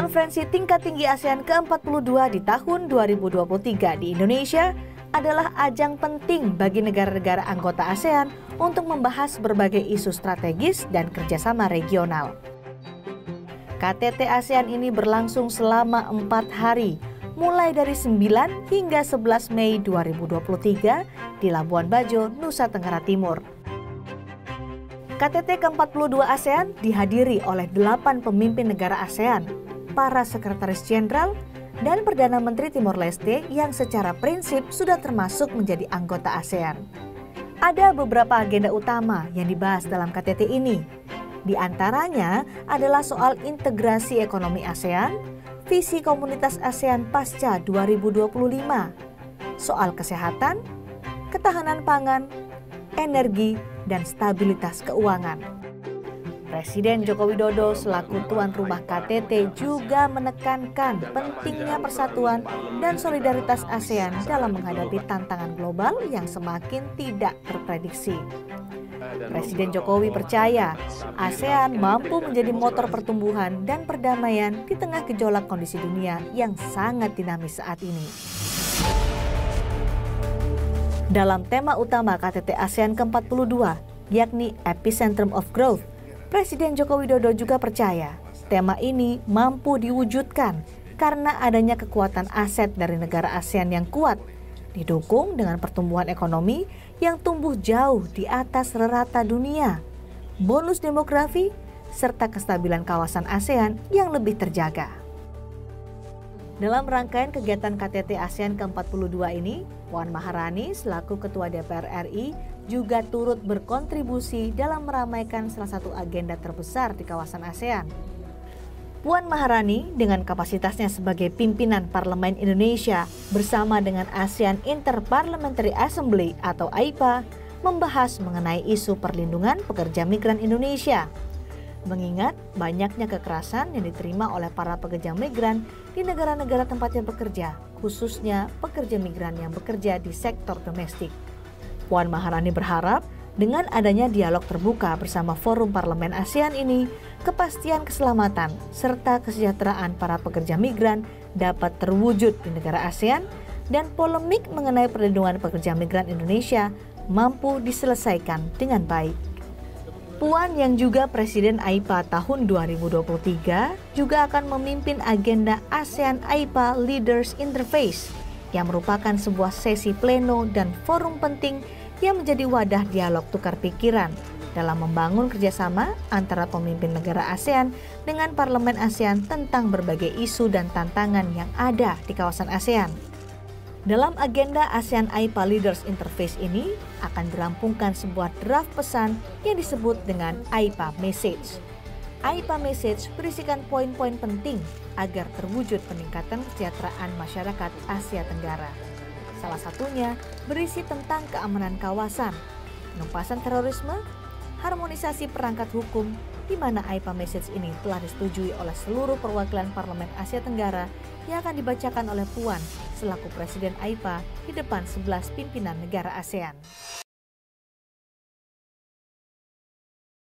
Konferensi tingkat tinggi ASEAN ke-42 di tahun 2023 di Indonesia adalah ajang penting bagi negara-negara anggota ASEAN untuk membahas berbagai isu strategis dan kerjasama regional. KTT ASEAN ini berlangsung selama 4 hari, mulai dari 9 hingga 11 Mei 2023 di Labuan Bajo, Nusa Tenggara Timur. KTT ke-42 ASEAN dihadiri oleh 8 pemimpin negara ASEAN, para sekretaris jenderal, dan Perdana Menteri Timor Leste yang secara prinsip sudah termasuk menjadi anggota ASEAN. Ada beberapa agenda utama yang dibahas dalam KTT ini. Di antaranya adalah soal integrasi ekonomi ASEAN, visi komunitas ASEAN pasca 2025, soal kesehatan, ketahanan pangan, energi, dan stabilitas keuangan. Presiden Joko Widodo selaku tuan rumah KTT juga menekankan pentingnya persatuan dan solidaritas ASEAN dalam menghadapi tantangan global yang semakin tidak terprediksi. Presiden Jokowi percaya ASEAN mampu menjadi motor pertumbuhan dan perdamaian di tengah gejolak kondisi dunia yang sangat dinamis saat ini. Dalam tema utama KTT ASEAN ke-42, yakni Epicentrum of Growth, Presiden Joko Widodo juga percaya tema ini mampu diwujudkan karena adanya kekuatan aset dari negara ASEAN yang kuat, didukung dengan pertumbuhan ekonomi yang tumbuh jauh di atas rata dunia, bonus demografi, serta kestabilan kawasan ASEAN yang lebih terjaga. Dalam rangkaian kegiatan KTT ASEAN ke-42 ini, Puan Maharani selaku Ketua DPR RI juga turut berkontribusi dalam meramaikan salah satu agenda terbesar di kawasan ASEAN. Puan Maharani dengan kapasitasnya sebagai pimpinan Parlemen Indonesia bersama dengan ASEAN Interparliamentary Assembly atau AIPA membahas mengenai isu perlindungan pekerja migran Indonesia. Mengingat banyaknya kekerasan yang diterima oleh para pekerja migran di negara-negara tempatnya bekerja, khususnya pekerja migran yang bekerja di sektor domestik. Puan Maharani berharap dengan adanya dialog terbuka bersama Forum Parlemen ASEAN ini, kepastian keselamatan serta kesejahteraan para pekerja migran dapat terwujud di negara ASEAN dan polemik mengenai perlindungan pekerja migran Indonesia mampu diselesaikan dengan baik. Puan yang juga Presiden AIPA tahun 2023 juga akan memimpin agenda ASEAN AIPA Leaders Interface yang merupakan sebuah sesi pleno dan forum penting yang menjadi wadah dialog tukar pikiran dalam membangun kerjasama antara pemimpin negara ASEAN dengan Parlemen ASEAN tentang berbagai isu dan tantangan yang ada di kawasan ASEAN. Dalam agenda ASEAN AIPA Leaders Interface ini akan dirampungkan sebuah draft pesan yang disebut dengan AIPA Message. AIPA Message berisikan poin-poin penting agar terwujud peningkatan kesejahteraan masyarakat Asia Tenggara. Salah satunya berisi tentang keamanan kawasan, penumpasan terorisme, harmonisasi perangkat hukum, di mana AIPA Message ini telah disetujui oleh seluruh perwakilan Parlemen Asia Tenggara yang akan dibacakan oleh Puan selaku Presiden AIPA di depan 11 pimpinan negara ASEAN.